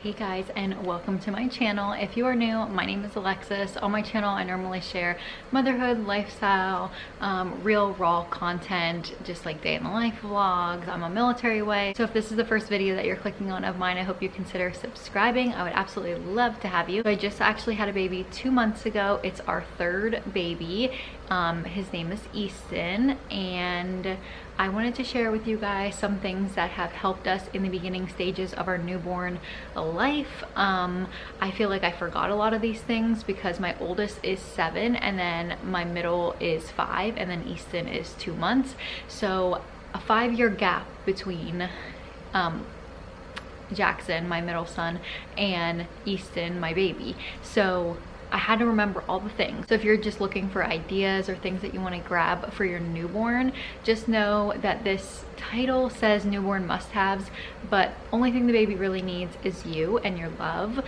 Hey guys, and welcome to my channel. If you are new, my name is Alexis. On my channel I normally share motherhood, lifestyle, real raw content, just like day in the life vlogs. I'm a military way, so if this is the first video that you're clicking on of mine, I hope you consider subscribing. I would absolutely love to have you. So I just actually had a baby 2 months ago. It's our third baby. His name is Easton, and I wanted to share with you guys some things that have helped us in the beginning stages of our newborn life. I feel like I forgot a lot of these things because my oldest is 7 and then my middle is 5 and then Easton is 2 months. So a 5-year gap between Jackson, my middle son, and Easton, my baby. So I had to remember all the things. So if you're just looking for ideas or things that you want to grab for your newborn, just know that this title says newborn must-haves, but only thing the baby really needs is you and your love.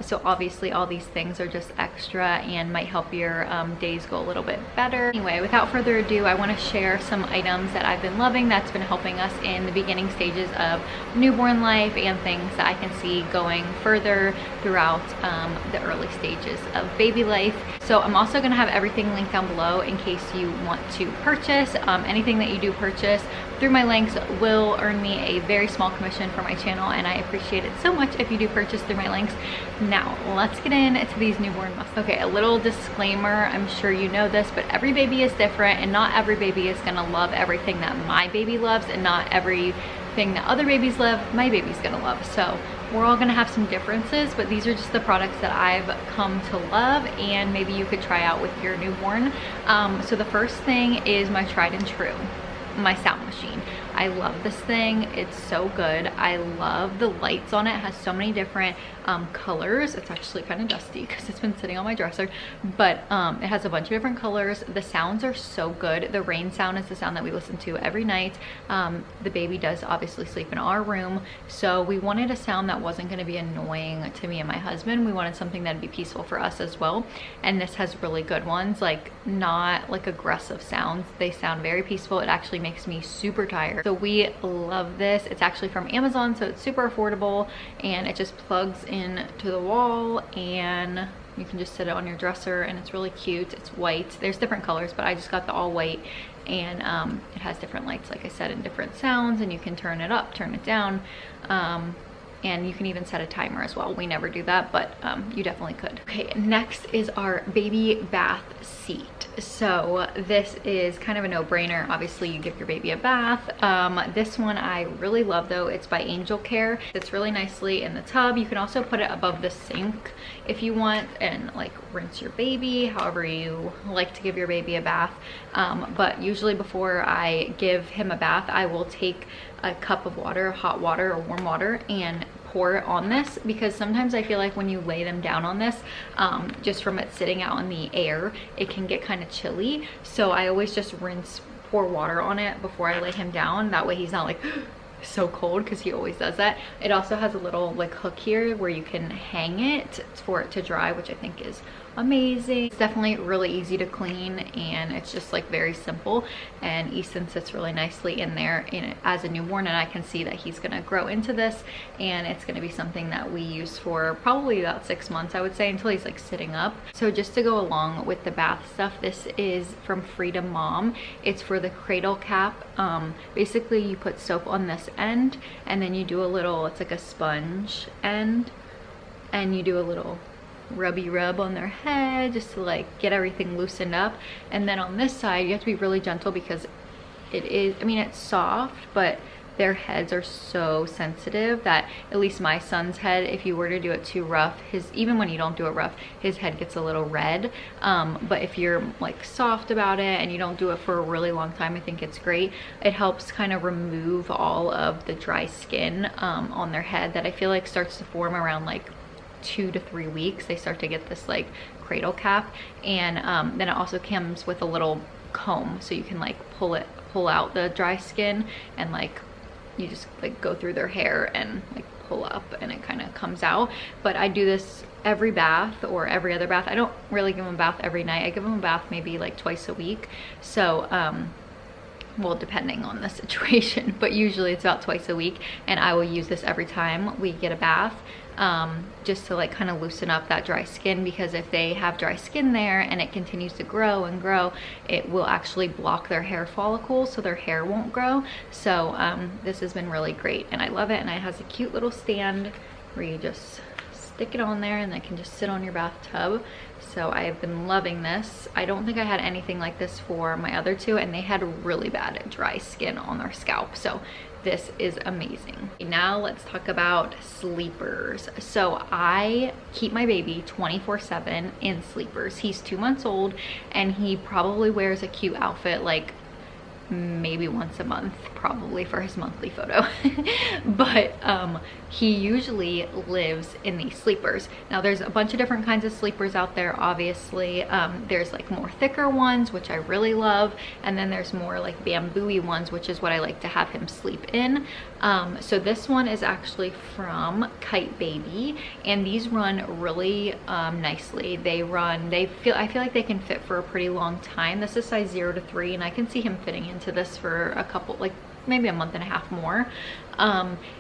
So obviously all these things are just extra and might help your days go a little bit better. Anyway, without further ado, I want to share some items that I've been loving that's been helping us in the beginning stages of newborn life and things that I can see going further throughout the early stages of baby life. So I'm also going to have everything linked down below in case you want to purchase. Anything that you do purchase through my links will earn me a very small commission for my channel, and I appreciate it so much if you do purchase through my links. Now let's get into these newborn must. Okay, a little disclaimer, I'm sure you know this, but every baby is different and not every baby is gonna love everything that my baby loves, and not everything that other babies love my baby's gonna love. So we're all gonna have some differences, but these are just the products that I've come to love and maybe you could try out with your newborn. So the first thing is my tried and true, my sound machine. I love this thing. It's so good. I love the lights on it. It has so many different colors. It's actually kind of dusty because it's been sitting on my dresser, but it has a bunch of different colors. The sounds are so good. The rain sound is the sound that we listen to every night. The baby does obviously sleep in our room, so we wanted a sound that wasn't going to be annoying to me and my husband. We wanted something that'd be peaceful for us as well, and this has really good ones, like not like aggressive sounds. They sound very peaceful. It actually makes me super tired. So we love this. It's actually from Amazon, so it's super affordable, and it just plugs in to the wall and you can just sit it on your dresser, and it's really cute. It's white. There's different colors, but I just got the all white, and it has different lights, like I said, and different sounds, and you can turn it up, turn it down, and you can even set a timer as well. We never do that, but you definitely could. Okay, next is our baby bath seat. So this is kind of a no-brainer. Obviously you give your baby a bath. This one I really love though. It's by Angel Care. It's really nicely in the tub. You can also put it above the sink if you want and like rinse your baby, however you like to give your baby a bath. But usually before I give him a bath, I will take a cup of water, hot water or warm water, and pour it on this, because sometimes I feel like when you lay them down on this, just from it sitting out in the air, it can get kind of chilly. So I always just pour water on it before I lay him down. That way he's not like so cold, because he always does that. It also has a little like hook here where you can hang it for it to dry, which I think is amazing. It's definitely really easy to clean, and it's just like very simple, and Easton sits really nicely in there as a newborn, and I can see that he's gonna grow into this, and it's gonna be something that we use for probably about 6 months, I would say, until he's like sitting up. So just to go along with the bath stuff, this is from Freedom Mom. It's for the cradle cap. Basically you put soap on this end, and then you do a little, it's like a sponge end, and you do a little rubby rub on their head just to like get everything loosened up. And then on this side you have to be really gentle, because it is, I mean, it's soft, but their heads are so sensitive that, at least my son's head, if you were to do it too rough, even when you don't do it rough, his head gets a little red. But if you're like soft about it and you don't do it for a really long time, I think it's great. It helps kind of remove all of the dry skin on their head that I feel like starts to form around like 2 to 3 weeks. They start to get this like cradle cap, and then it also comes with a little comb, so you can like pull out the dry skin, and like you just like go through their hair and like pull up, and it kind of comes out. But I do this every bath or every other bath. I don't really give them a bath every night. I give them a bath maybe like twice a week. So well, depending on the situation, but usually it's about twice a week, and I will use this every time we get a bath, just to like kind of loosen up that dry skin, because if they have dry skin there and it continues to grow and grow, it will actually block their hair follicles, so their hair won't grow. So this has been really great and I love it, and it has a cute little stand where you just stick it on there and it can just sit on your bathtub. So I have been loving this. I don't think I had anything like this for my other two, and they had really bad dry skin on their scalp. So this is amazing. Now let's talk about sleepers. So I keep my baby 24/7 in sleepers. He's 2 months old, and he probably wears a cute outfit like maybe once a month, probably for his monthly photo. But he usually lives in these sleepers. Now there's a bunch of different kinds of sleepers out there, obviously. There's like more thicker ones, which I really love, and then there's more like bamboo-y ones, which is what I like to have him sleep in. So this one is actually from Kite Baby, and these run really nicely. I feel like they can fit for a pretty long time. This is size 0 to 3, and I can see him fitting into this for a couple, like maybe a month and a half more.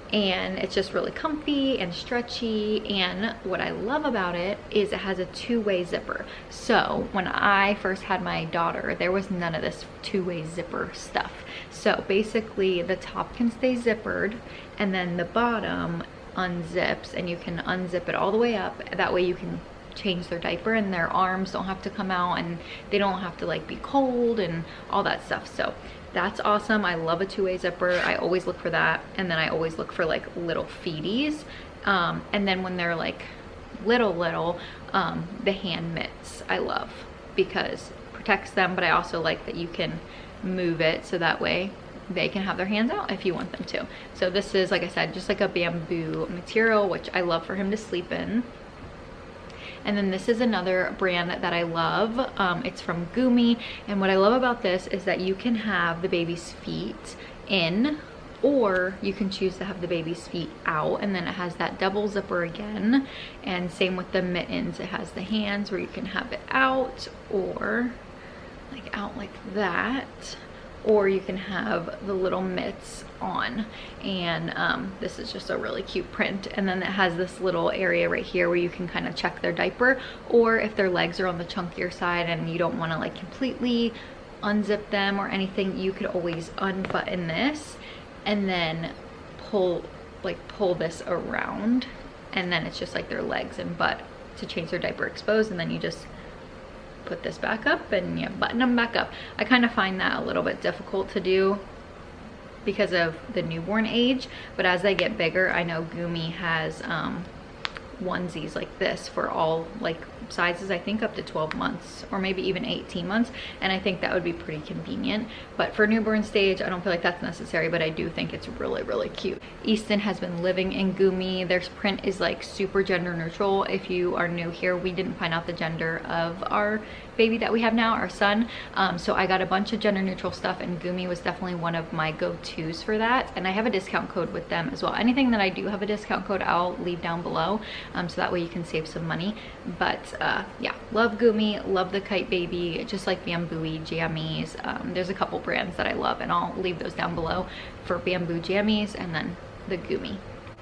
And it's just really comfy and stretchy, and what I love about it is it has a 2-way zipper. So when I first had my daughter, there was none of this 2-way zipper stuff. So basically the top can stay zippered, and then the bottom unzips, and you can unzip it all the way up. That way you can change their diaper, and their arms don't have to come out, and they don't have to like be cold and all that stuff. So that's awesome. I love a 2-way zipper. I always look for that, and then I always look for like little feeties, and then when they're like little the hand mitts I love, because it protects them, but I also like that you can move it so that way they can have their hands out if you want them to. So this is, like I said, just like a bamboo material, which I love for him to sleep in. And then this is another brand that I love. It's from Gumi, and what I love about this is that you can have the baby's feet in, or you can choose to have the baby's feet out, and then it has that double zipper again. And same with the mittens, it has the hands where you can have it out, or like out like that, or you can have the little mitts on. And this is just a really cute print, and then it has this little area right here where you can kind of check their diaper, or if their legs are on the chunkier side and you don't want to like completely unzip them or anything, you could always unbutton this and then pull this around, and then it's just like their legs and butt to change their diaper exposed, and then you just put this back up and you button them back up. I kind of find that a little bit difficult to do because of the newborn age, but as they get bigger, I know Gumi has onesies like this for all like sizes, I think up to 12 months or maybe even 18 months, and I think that would be pretty convenient. But for newborn stage, I don't feel like that's necessary, but I do think it's really cute. Easton has been living in Gumi. Their print is like super gender neutral. If you are new here, we didn't find out the gender of our baby that we have now, our son, so I got a bunch of gender neutral stuff, and Gumi was definitely one of my go-tos for that, and I have a discount code with them as well. Anything that I do have a discount code, I'll leave down below, so that way you can save some money. But yeah, love Gumi, love the Kite Baby, just like bamboo jammies. There's a couple brands that I love, and I'll leave those down below for bamboo jammies and then the Gumi.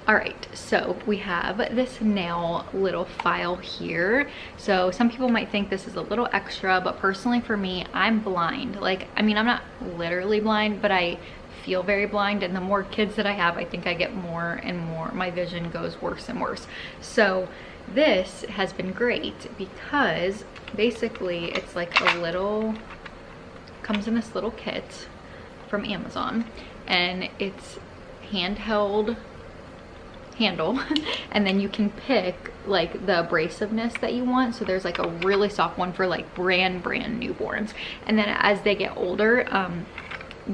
All right, so we have this nail little file here. So some people might think this is a little extra, but personally for me, I'm blind. Like, I mean, I'm not literally blind, but I feel very blind, and the more kids that I have, I think I get more and more, my vision goes worse and worse. So this has been great because basically it's like a little, comes in this little kit from Amazon, and it's handheld handle, and then you can pick like the abrasiveness that you want. So there's like a really soft one for like brand newborns, and then as they get older,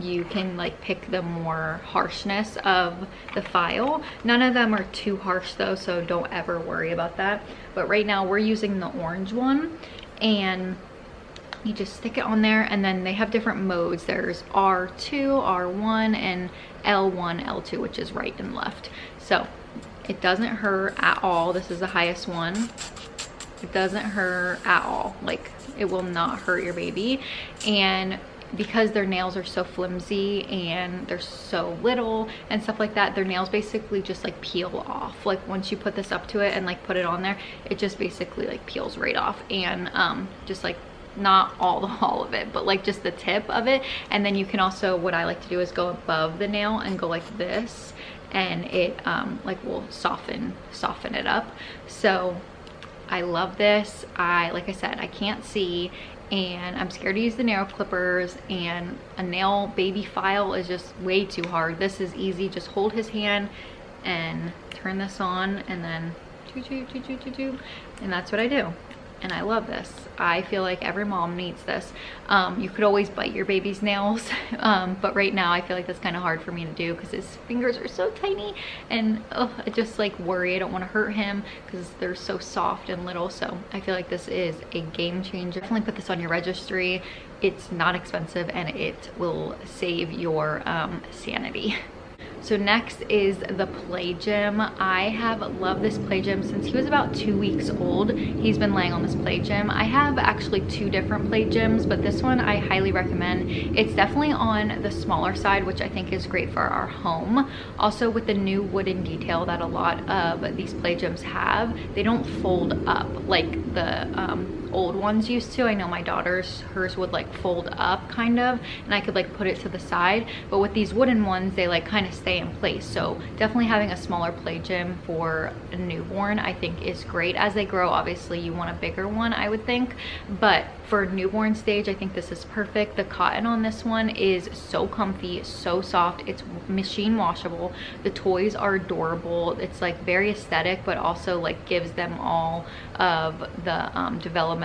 you can like pick the more harshness of the file. None of them are too harsh though, so don't ever worry about that. But right now we're using the orange one, and you just stick it on there, and then they have different modes. There's R2, R1, and L1, L2, which is right and left. So it doesn't hurt at all. This is the highest one. It doesn't hurt at all. Like, it will not hurt your baby. And because their nails are so flimsy and they're so little and stuff like that, their nails basically just like peel off. Like once you put this up to it and like put it on there, it just basically like peels right off, and just like not all of it, but like just the tip of it. And then you can also, what I like to do is go above the nail and go like this, and it like will soften it up. So I love this. Like I said, I can't see, and I'm scared to use the nail clippers, and a nail baby file is just way too hard. This is easy. Just hold his hand and turn this on, and then and that's what I do. And I love this. I feel like every mom needs this. You could always bite your baby's nails, but right now I feel like that's kind of hard for me to do because his fingers are so tiny, and I just like worry. I don't want to hurt him because they're so soft and little. So I feel like this is a game changer. Definitely put this on your registry. It's not expensive, and it will save your sanity. So next is the play gym. I have loved this play gym since he was about 2 weeks old. He's been laying on this play gym. I have actually 2 different play gyms, but this one I highly recommend. It's definitely on the smaller side, which I think is great for our home. Also, with the new wooden detail that a lot of these play gyms have, they don't fold up like the old ones used to. I know my daughter's, hers would like fold up kind of, and I could like put it to the side, but with these wooden ones, they like kind of stay in place. So definitely having a smaller play gym for a newborn I think is great. As they grow, obviously you want a bigger one, I would think, but for newborn stage I think this is perfect. The cotton on this one is so comfy, so soft. It's machine washable. The toys are adorable. It's like very aesthetic, but also like gives them all of the developmental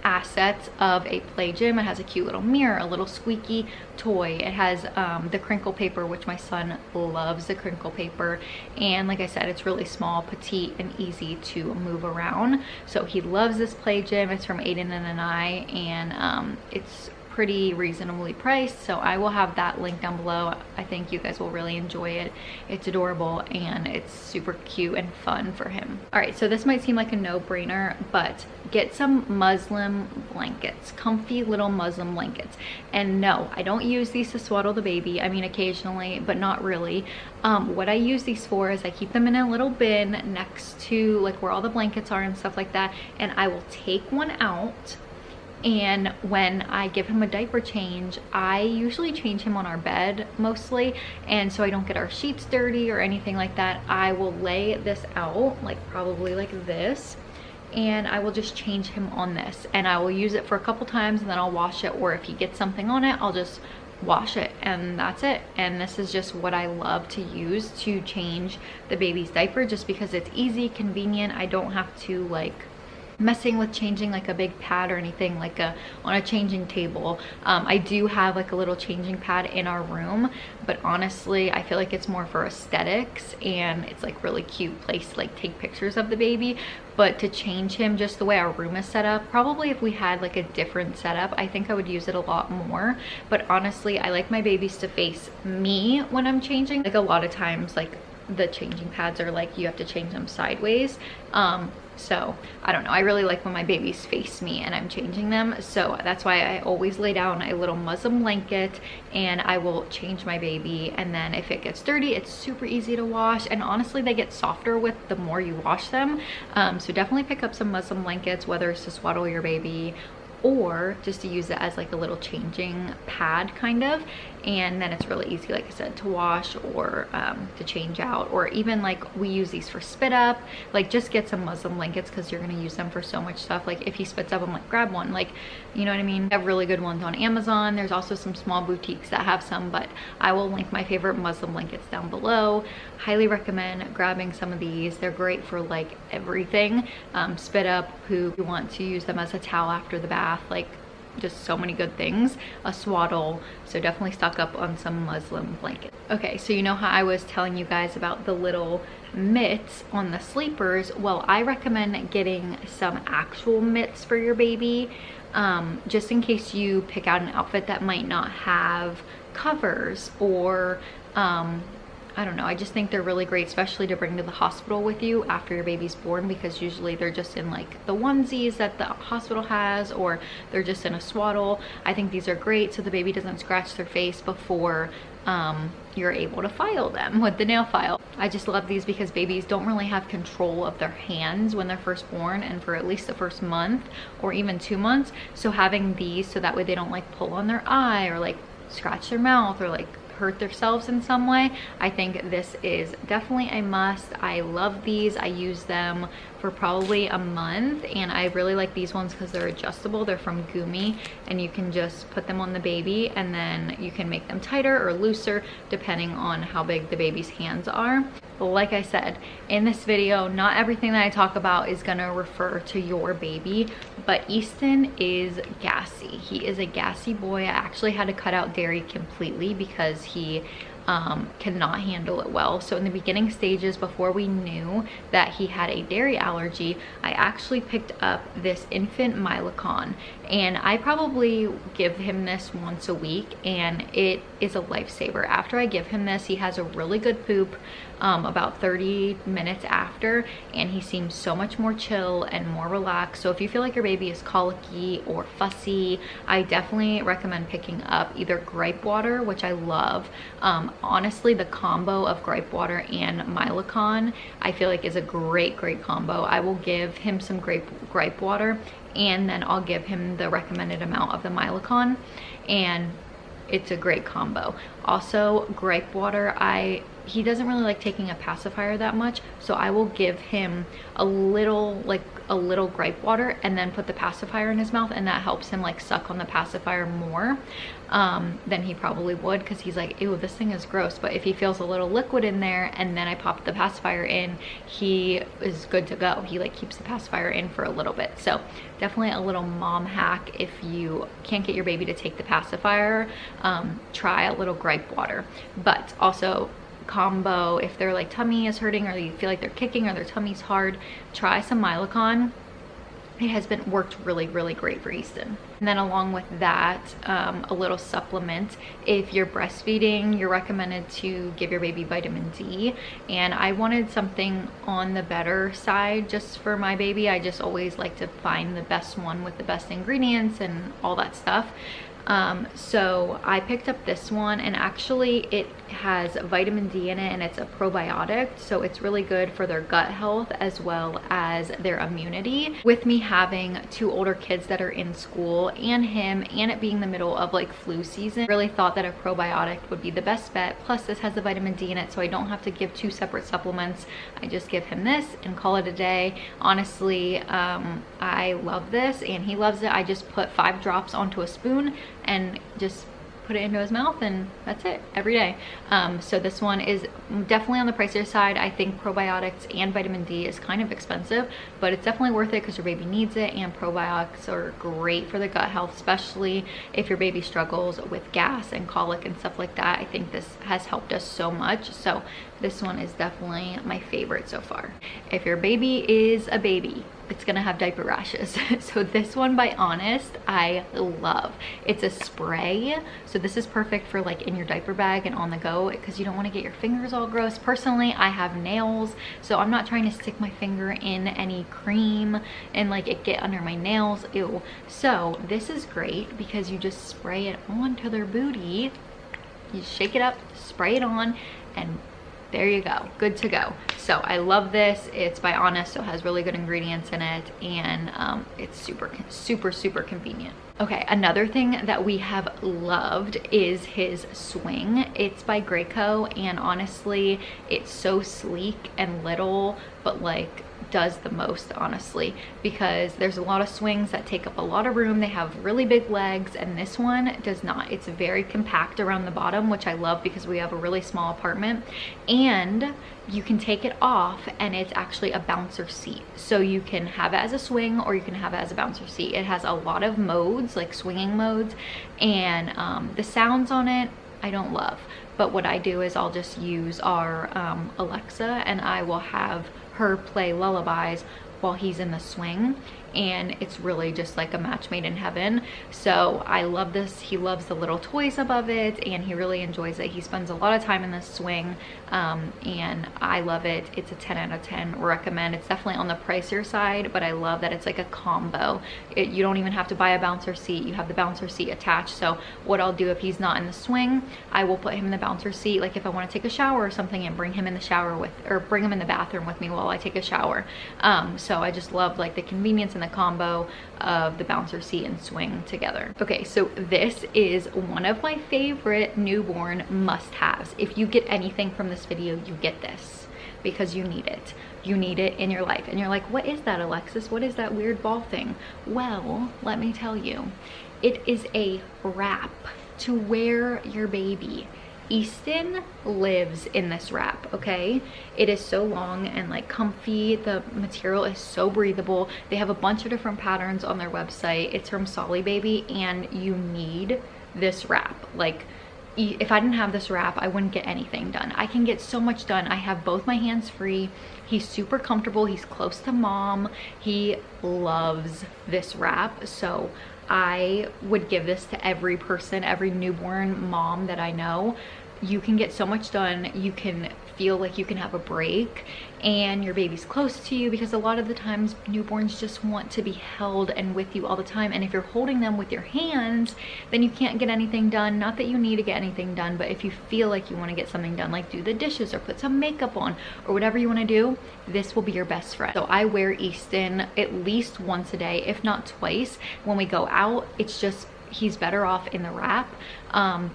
assets of a play gym. It has a cute little mirror, a little squeaky toy. It has the crinkle paper, which my son loves the crinkle paper, and like I said, it's really small, petite, and easy to move around. So he loves this play gym. It's from Aiden and I, and it's pretty reasonably priced, so I will have that link down below. I think you guys will really enjoy it. It's adorable and it's super cute and fun for him. All right, so this might seem like a no-brainer, but get some muslin blankets, comfy little muslin blankets. And no, I don't use these to swaddle the baby. I mean, occasionally, but not really. What I use these for is I keep them in a little bin next to like where all the blankets are and stuff like that, and I will take one out, and when I give him a diaper change, I usually change him on our bed mostly, and so I don't get our sheets dirty or anything like that. I will lay this out like probably like this, and I will just change him on this, and I will use it for a couple times, and then I'll wash it, or if he gets something on it, I'll just wash it, and that's it. And this is just what I love to use to change the baby's diaper, just because it's easy, convenient. I don't have to like messing with changing like a big pad or anything like on a changing table. I do have like a little changing pad in our room, but honestly I feel like it's more for aesthetics, and it's like really cute place to like take pictures of the baby. But to change him just the way our room is set up, probably if we had like a different setup, I think I would use it a lot more. But honestly, I like my babies to face me when I'm changing. Like a lot of times like the changing pads are like you have to change them sideways, so I don't know, I really like when my babies face me and I'm changing them. So that's why I always lay down a little muslin blanket, and I will change my baby, and then if it gets dirty, it's super easy to wash, and honestly they get softer with the more you wash them. So definitely pick up some muslin blankets, whether it's to swaddle your baby or just to use it as like a little changing pad kind of, and then it's really easy, like I said, to wash or to change out. Or even like we use these for spit up. Like just get some muslin blankets because you're gonna use them for so much stuff. Like if he spits up, I'm like, grab one, like, you know what I mean. I have really good ones on Amazon. There's also some small boutiques that have some, but I will link my favorite muslin blankets down below. Highly recommend grabbing some of these. They're great for like everything. Spit up, poop, you want to use them as a towel after the bath, like just so many good things. A swaddle, so definitely stock up on some muslin blankets. Okay, so you know how I was telling you guys about the little mitts on the sleepers? Well, I recommend getting some actual mitts for your baby, just in case you pick out an outfit that might not have covers, or I don't know, I just think they're really great, especially to bring to the hospital with you after your baby's born, because usually they're just in like the onesies that the hospital has, or they're just in a swaddle. I think these are great so the baby doesn't scratch their face before you're able to file them with the nail file. I just love these because babies don't really have control of their hands when they're first born, and for at least the first month or even 2 months. So having these, so that way they don't like pull on their eye or like scratch their mouth or like hurt themselves in some way. I think this is definitely a must. I love these. I use them for probably a month, and I really like these ones because they're adjustable. They're from Gumi, and you can just put them on the baby, and then you can make them tighter or looser depending on how big the baby's hands are. But like I said, in this video, not everything that I talk about is gonna refer to your baby, but Easton is gassy. He is a gassy boy. I actually had to cut out dairy completely because he cannot handle it well. So in the beginning stages, before we knew that he had a dairy allergy, I actually picked up this infant Mylicon, and I probably give him this once a week, and it is a lifesaver. After I give him this, he has a really good poop about 30 minutes after, and he seems so much more chill and more relaxed. So if you feel like your baby is colicky or fussy, I definitely recommend picking up either gripe water, which I love. Honestly, the combo of gripe water and Mylicon I feel like is a great combo. I will give him some gripe water, and then I'll give him the recommended amount of the Mylicon, and it's a great combo. Also, gripe water, he doesn't really like taking a pacifier that much, so I will give him a little gripe water and then put the pacifier in his mouth, and that helps him like suck on the pacifier more than he probably would, because he's like, ew, this thing is gross. But if he feels a little liquid in there and then I pop the pacifier in, he is good to go. He like keeps the pacifier in for a little bit. So definitely a little mom hack. If you can't get your baby to take the pacifier, try a little gripe water. But also combo, if their like tummy is hurting, or you feel like they're kicking, or their tummy's hard, try some Mylicon. It has worked really great for Easton. And then along with that, a little supplement. If you're breastfeeding, you're recommended to give your baby vitamin D, and I wanted something on the better side just for my baby. I just always like to find the best one with the best ingredients and all that stuff. So I picked up this one, and actually it has vitamin D in it, and it's a probiotic, so it's really good for their gut health as well as their immunity. With me having 2 older kids that are in school, and him, and it being the middle of like flu season, really thought that a probiotic would be the best bet. Plus this has the vitamin D in it, so I don't have to give 2 separate supplements. I just give him this and call it a day. Honestly, I love this, and he loves it. I just put 5 drops onto a spoon and just put it into his mouth, and that's it every day. So this one is definitely on the pricier side. I think probiotics and vitamin D is kind of expensive, but it's definitely worth it because your baby needs it, and probiotics are great for the gut health, especially if your baby struggles with gas and colic and stuff like that. I think this has helped us so much, so this one is definitely my favorite so far. If your baby is a baby, it's gonna have diaper rashes. So this one by Honest, I love. It's a spray, so this is perfect for like in your diaper bag and on the go, because you don't want to get your fingers all gross. Personally, I have nails, so I'm not trying to stick my finger in any cream and like it get under my nails, ew. So this is great because you just spray it onto their booty, you shake it up, spray it on, and there you go, good to go. So I love this. It's by Honest, so it has really good ingredients in it, and it's super convenient. Okay, another thing that we have loved is his swing. It's by Graco, and honestly, it's so sleek and little, but like does the most, honestly, because there's a lot of swings that take up a lot of room. They have really big legs, and this one does not. It's very compact around the bottom, which I love because we have a really small apartment, and you can take it off and it's actually a bouncer seat. So you can have it as a swing or you can have it as a bouncer seat. It has a lot of modes, like swinging modes, and the sounds on it I don't love. But what I do is I'll just use our Alexa, and I will have her play lullabies while he's in the swing, and it's really just like a match made in heaven. So I love this. He loves the little toys above it, and he really enjoys it. He spends a lot of time in this swing, and I love it. It's a 10 out of 10 recommend. It's definitely on the pricier side, but I love that it's like a combo. You don't even have to buy a bouncer seat. You have the bouncer seat attached. So what I'll do if he's not in the swing, I will put him in the bouncer seat, like if I want to take a shower or something, and bring him in the shower with, or bring him in the bathroom with me while I take a shower. So I just love like the convenience and the combo of the bouncer seat and swing together. Okay, so this is one of my favorite newborn must-haves. If you get anything from this video, you get this, because you need it. You need it in your life. And you're like, what is that, Alexis? What is that weird ball thing? Well, let me tell you. It is a wrap to wear your baby. Easton lives in this wrap, okay? It is so long and like comfy. The material is so breathable. They have a bunch of different patterns on their website. It's from Solly Baby, and you need this wrap. Like, if I didn't have this wrap, I wouldn't get anything done. I can get so much done. I have both my hands free. He's super comfortable. He's close to mom. He loves this wrap. So I would give this to every person, every newborn mom that I know. You can get so much done. You can feel like you can have a break, and your baby's close to you, because a lot of the times newborns just want to be held and with you all the time. And if you're holding them with your hands, then you can't get anything done. Not that you need to get anything done, but if you feel like you want to get something done, like do the dishes or put some makeup on or whatever you want to do, this will be your best friend. So I wear Easton at least once a day, if not twice. When we go out, it's just, he's better off in the wrap,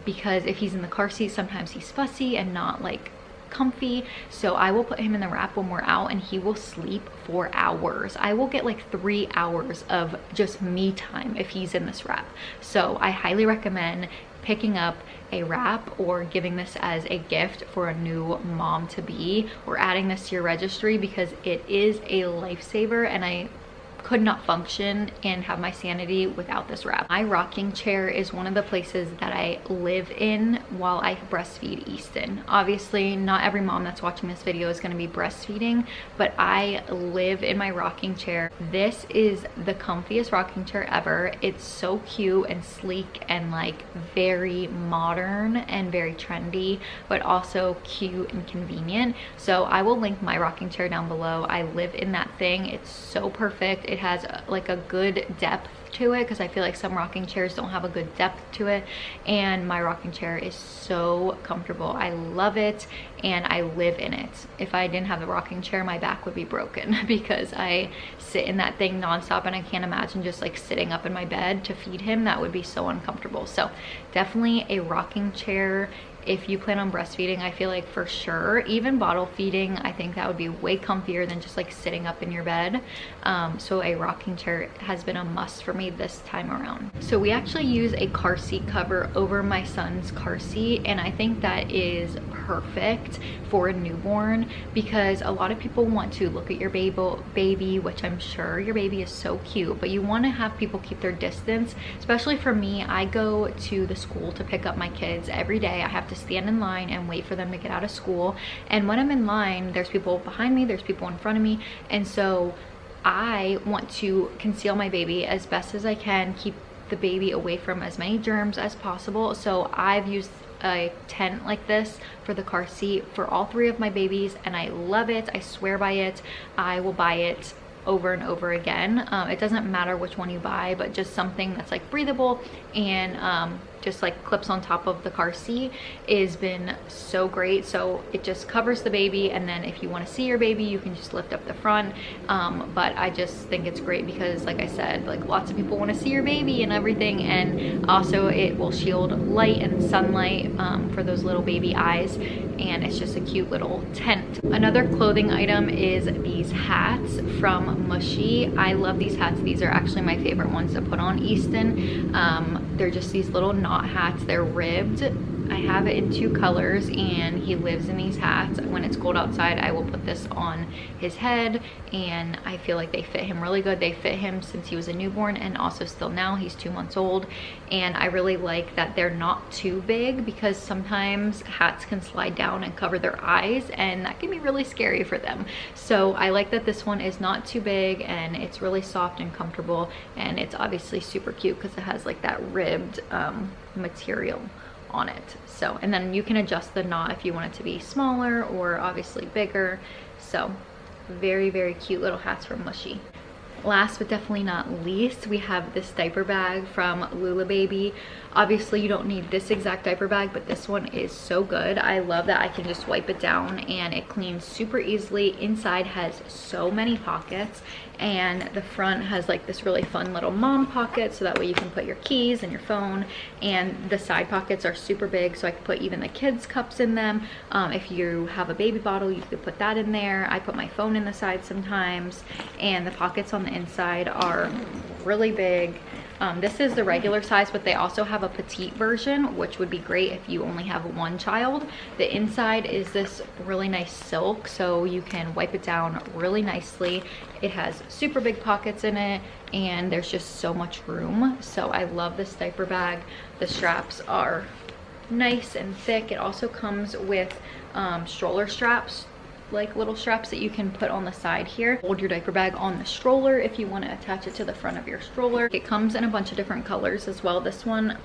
because if he's in the car seat, sometimes he's fussy and not like comfy. So I will put him in the wrap when we're out, and he will sleep for hours. I will get like 3 hours of just me time if he's in this wrap. So I highly recommend picking up a wrap or giving this as a gift for a new mom to be, or adding this to your registry, because it is a lifesaver, and I could not function and have my sanity without this wrap. My rocking chair is one of the places that I live in while I breastfeed Easton. Obviously, not every mom that's watching this video is going to be breastfeeding, but I live in my rocking chair. This is the comfiest rocking chair ever. It's so cute and sleek and like very modern and very trendy, but also cute and convenient. So I will link my rocking chair down below. I live in that thing. It's so perfect. It has like a good depth to it, because I feel like some rocking chairs don't have a good depth to it, and my rocking chair is so comfortable. I love it, and I live in it. If I didn't have the rocking chair, my back would be broken, because I sit in that thing nonstop, and I can't imagine just like sitting up in my bed to feed him. That would be so uncomfortable. So definitely a rocking chair if you plan on breastfeeding. I feel like for sure, even bottle feeding, I think that would be way comfier than just like sitting up in your bed. So a rocking chair has been a must for me this time around. So we actually use a car seat cover over my son's car seat, and I think that is perfect for a newborn, because a lot of people want to look at your baby, which I'm sure your baby is so cute, but you want to have people keep their distance. Especially for me, I go to the school to pick up my kids every day. I have to stand in line and wait for them to get out of school, and when I'm in line, there's people behind me, there's people in front of me, and so I want to conceal my baby as best as I can, keep the baby away from as many germs as possible. So I've used a tent like this for the car seat for all 3 of my babies, and I love it. I swear by it. I will buy it over and over again. It doesn't matter which one you buy, but just something that's like breathable and just like clips on top of the car seat has been so great. So it just covers the baby, and then if you want to see your baby, you can just lift up the front. But I just think it's great because, like I said, like lots of people want to see your baby and everything, and also it will shield light and sunlight for those little baby eyes, and it's just a cute little tent. Another clothing item is these hats from Mushy. I love these hats. These are actually my favorite ones to put on Easton. They're just these little knot hats. They're ribbed. I have it in 2 colors, and he lives in these hats. When it's cold outside, I will put this on his head, and I feel like they fit him really good. They fit him since he was a newborn, and also still now. He's 2 months old, and I really like that they're not too big, because sometimes hats can slide down and cover their eyes, and that can be really scary for them. So I like that this one is not too big, and it's really soft and comfortable, and it's obviously super cute because it has like that ribbed material on it. So, and then you can adjust the knot if you want it to be smaller or obviously bigger. So very, very cute little hats from Mushy. Last but definitely not least, we have this diaper bag from Lula Baby. Obviously you don't need this exact diaper bag, but this one is so good. I love that I can just wipe it down and it cleans super easily. Inside has so many pockets, and the front has like this really fun little mom pocket, so that way you can put your keys and your phone, and the side pockets are super big, so I can put even the kids cups in them. If you have a baby bottle, you could put that in there. I put my phone in the side sometimes, and the pockets on the inside are really big. This is the regular size, but they also have a petite version, which would be great if you only have 1 child. The inside is this really nice silk, so you can wipe it down really nicely. It has super big pockets in it, and there's just so much room. So I love this diaper bag. The straps are nice and thick. It also comes with stroller straps, like little straps that you can put on the side here. Hold your diaper bag on the stroller if you want to attach it to the front of your stroller. It comes in a bunch of different colors as well. This one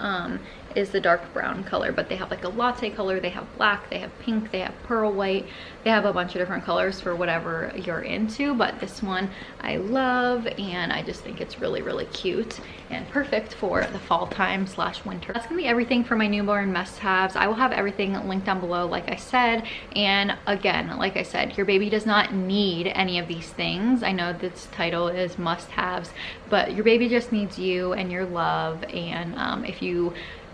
is the dark brown color, but they have like a latte color, they have black, they have pink, they have pearl white. They have a bunch of different colors for whatever you're into, but this one I love, and I just think it's really, really cute and perfect for the fall time / winter. That's gonna be everything for my newborn must-haves. I will have everything linked down below, like I said. And again, like I said, your baby does not need any of these things. I know this title is must-haves, but your baby just needs you and your love. And if you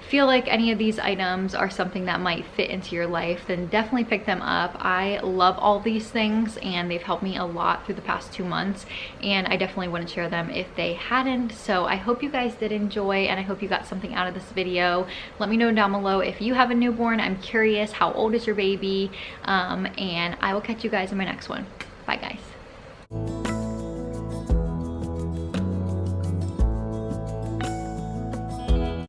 feel like any of these items are something that might fit into your life, then definitely pick them up. I love all these things, and they've helped me a lot through the past 2 months, and I definitely wouldn't share them if they hadn't. So I hope you guys did enjoy, and I hope you got something out of this video. Let me know down below if you have a newborn. I'm curious, how old is your baby? And I will catch you guys in my next one. Bye guys.